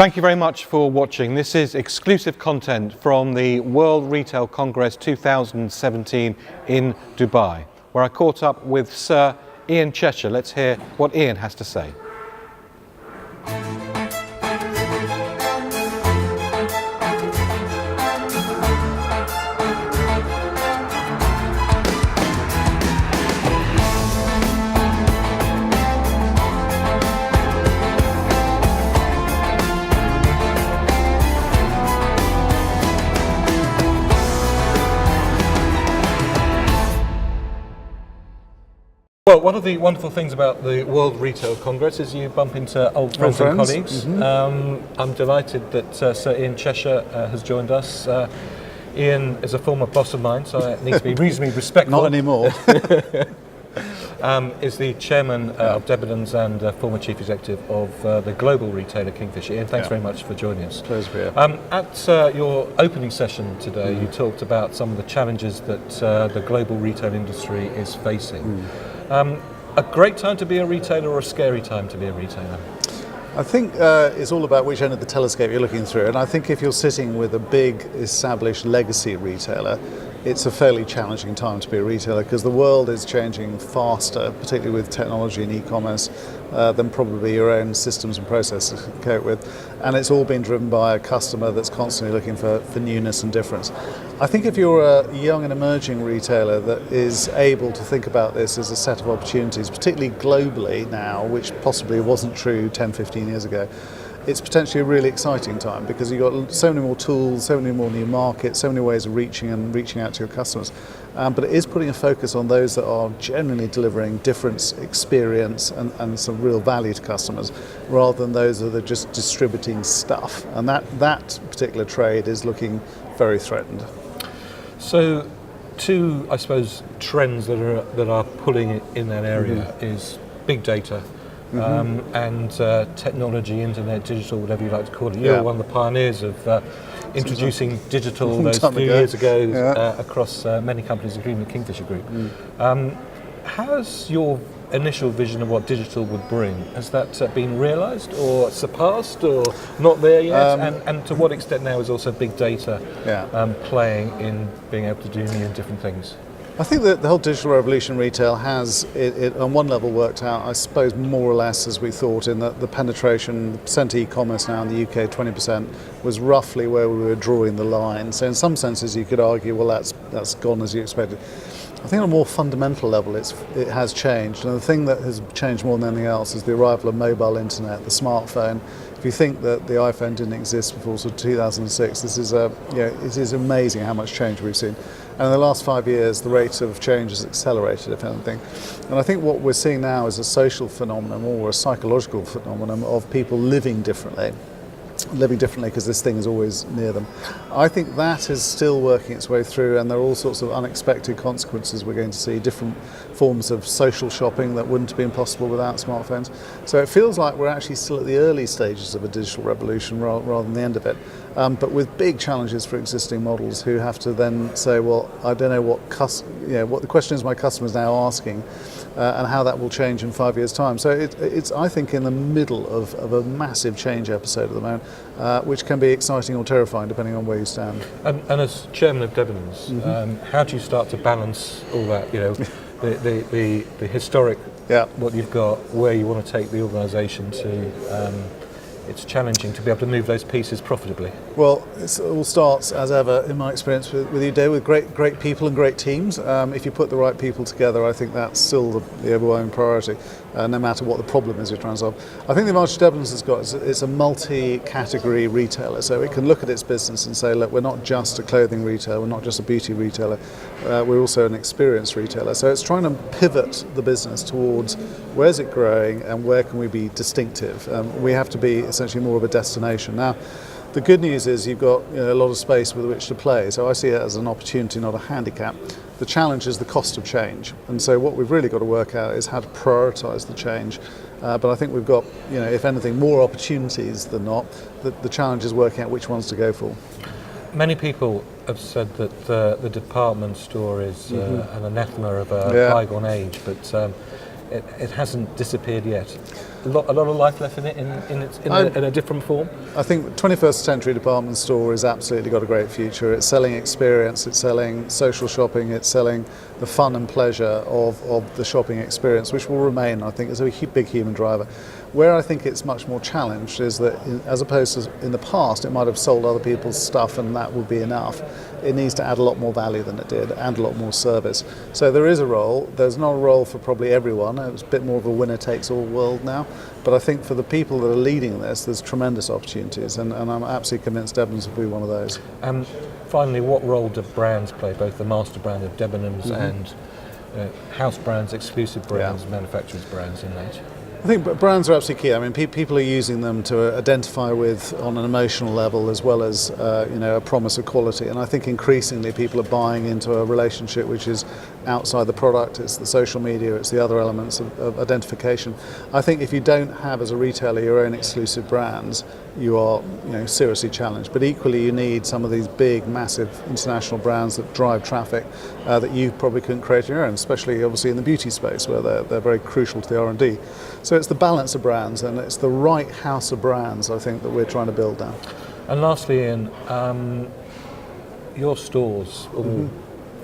Thank you very much for watching. This is exclusive content from the World Retail Congress 2017 in Dubai, where I caught up with Sir Ian Cheshire. Let's hear what Ian has to say. Well, one of the wonderful things about the World Retail Congress is you bump into old friends and colleagues. I'm delighted that Sir Ian Cheshire has joined us. Ian is a former boss of mine, so I need to be reasonably respectful. Not anymore. Is the chairman of Debenhams and former chief executive of the global retailer Kingfisher. Ian, thanks very much for joining us. Pleasure to be here. At your opening session today, you talked about some of the challenges that the global retail industry is facing. A great time to be a retailer or a scary time to be a retailer? I think it's all about which end of the telescope you're looking through, and I think if you're sitting with a big established legacy retailer, it's a fairly challenging time to be a retailer because the world is changing faster, particularly with technology and e-commerce, than probably your own systems and processes can cope with. And it's all been driven by a customer that's constantly looking for newness and difference. I think if you're a young and emerging retailer that is able to think about this as a set of opportunities, particularly globally now, which possibly wasn't true 10, 15 years ago, it's potentially a really exciting time because you've got so many more tools, so many more new markets, so many ways of reaching out to your customers. But it is putting a focus on those that are genuinely delivering difference, experience and some real value to customers, rather than those that are just distributing stuff. And that particular trade is looking very threatened. So two, I suppose, trends that are pulling in that area is big data. And technology, internet, digital, whatever you like to call it. You're one of the pioneers of introducing digital those few years ago across many companies, including the Kingfisher Group. How's your initial vision of what digital would bring? Has that been realised or surpassed or not there yet? And to what extent now is also big data playing in being able to do new and different things? I think that the whole digital revolution retail has, it on one level worked out, I suppose, more or less as we thought, in that the penetration, the percent e-commerce now in the UK, 20%, was roughly where we were drawing the line. So in some senses you could argue, well, that's gone as you expected. I think on a more fundamental level it has changed, and the thing that has changed more than anything else is the arrival of mobile internet, the smartphone. If you think that the iPhone didn't exist before sort of 2006, this is it is amazing how much change we've seen. And in the last 5 years, the rate of change has accelerated, if anything. And I think what we're seeing now is a social phenomenon or a psychological phenomenon of people living differently because this thing is always near them. I think that is still working its way through, and there are all sorts of unexpected consequences we're going to see, different forms of social shopping that wouldn't have been possible without smartphones. So it feels like we're actually still at the early stages of a digital revolution rather than the end of it. But with big challenges for existing models who have to then say, well, I don't know what the question is my customer's now asking, and how that will change in 5 years' time. So it's I think, in the middle of a massive change episode at the moment, which can be exciting or terrifying depending on where you stand. And as chairman of Debenhams, how do you start to balance all that? The historic, what you've got, where you want to take the organisation to. It's challenging to be able to move those pieces profitably. Well, it all starts, as ever, in my experience with you, Dave, with great people and great teams. If you put the right people together, I think that's still the overwhelming priority, no matter what the problem is you're trying to solve. I think the advantage Debenhams has got is it's a multi-category retailer, so it can look at its business and say, look, we're not just a clothing retailer, we're not just a beauty retailer, we're also an experience retailer. So it's trying to pivot the business towards where's it growing and where can we be distinctive. We have to be essentially more of a destination. Now, the good news is you've got a lot of space with which to play, so I see it as an opportunity, not a handicap. The challenge is the cost of change, and so what we've really got to work out is how to prioritise the change. But I think we've got, if anything, more opportunities than not. The challenge is working out which ones to go for. Many people have said that the department store is an anathema of a bygone age, but it hasn't disappeared yet. a lot of life left in it in a different form? I think 21st century department store has absolutely got a great future. It's selling experience, it's selling social shopping, it's selling the fun and pleasure of the shopping experience, which will remain, I think, as a big human driver. Where I think it's much more challenged is that, as opposed to in the past, it might have sold other people's stuff and that would be enough. It needs to add a lot more value than it did, and a lot more service. So there is a role. There's not a role for probably everyone. It's a bit more of a winner-takes-all world now. But I think for the people that are leading this, there's tremendous opportunities, and I'm absolutely convinced Debenhams will be one of those. Finally, what role do brands play, both the master brand of Debenhams and house brands, exclusive brands, manufacturers' brands in that? I think brands are absolutely key. I mean, people are using them to identify with on an emotional level, as well as a promise of quality. And I think increasingly people are buying into a relationship which is outside the product. It's the social media, it's the other elements of identification. I think if you don't have, as a retailer, your own exclusive brands, you are seriously challenged. But equally, you need some of these big, massive international brands that drive traffic that you probably couldn't create on your own, especially obviously in the beauty space, where they're very crucial to the R&D. So it's the balance of brands, and it's the right house of brands, I think, that we're trying to build now. And lastly, Ian, your stores, or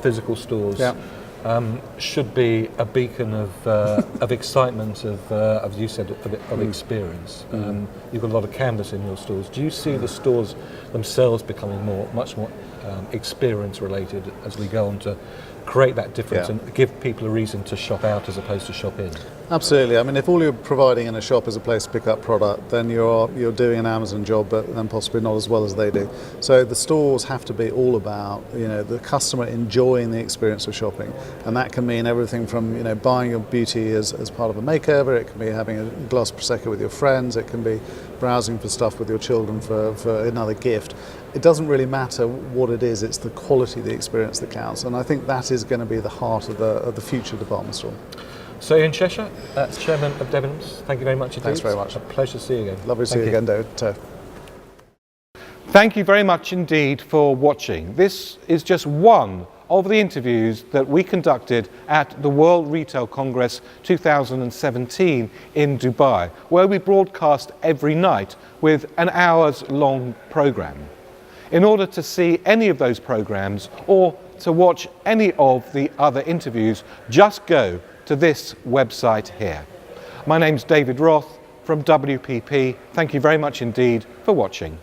physical stores, should be a beacon of excitement, as you said, of experience. You've got a lot of canvas in your stores. Do you see the stores themselves becoming much more experience related as we go on to create that difference and give people a reason to shop out as opposed to shop in? Absolutely. I mean, if all you're providing in a shop is a place to pick up product, then you're doing an Amazon job, but then possibly not as well as they do. So the stores have to be all about the customer enjoying the experience of shopping, and that can mean everything from buying your beauty as part of a makeover. It can be having a glass of prosecco with your friends. It can be browsing for stuff with your children for another gift. It doesn't really matter what it is. It's the quality of the experience that counts, and I think that is going to be the heart of the future department store. So Ian Cheshire, that's Chairman of Debenhams. Thank you very much indeed. Thanks very much. A pleasure to see you again. Lovely to see you again, David. Thank you very much indeed for watching. This is just one of the interviews that we conducted at the World Retail Congress 2017 in Dubai, where we broadcast every night with an hours-long programme. In order to see any of those programmes or to watch any of the other interviews, just go to this website here. My name's David Roth from WPP. Thank you very much indeed for watching.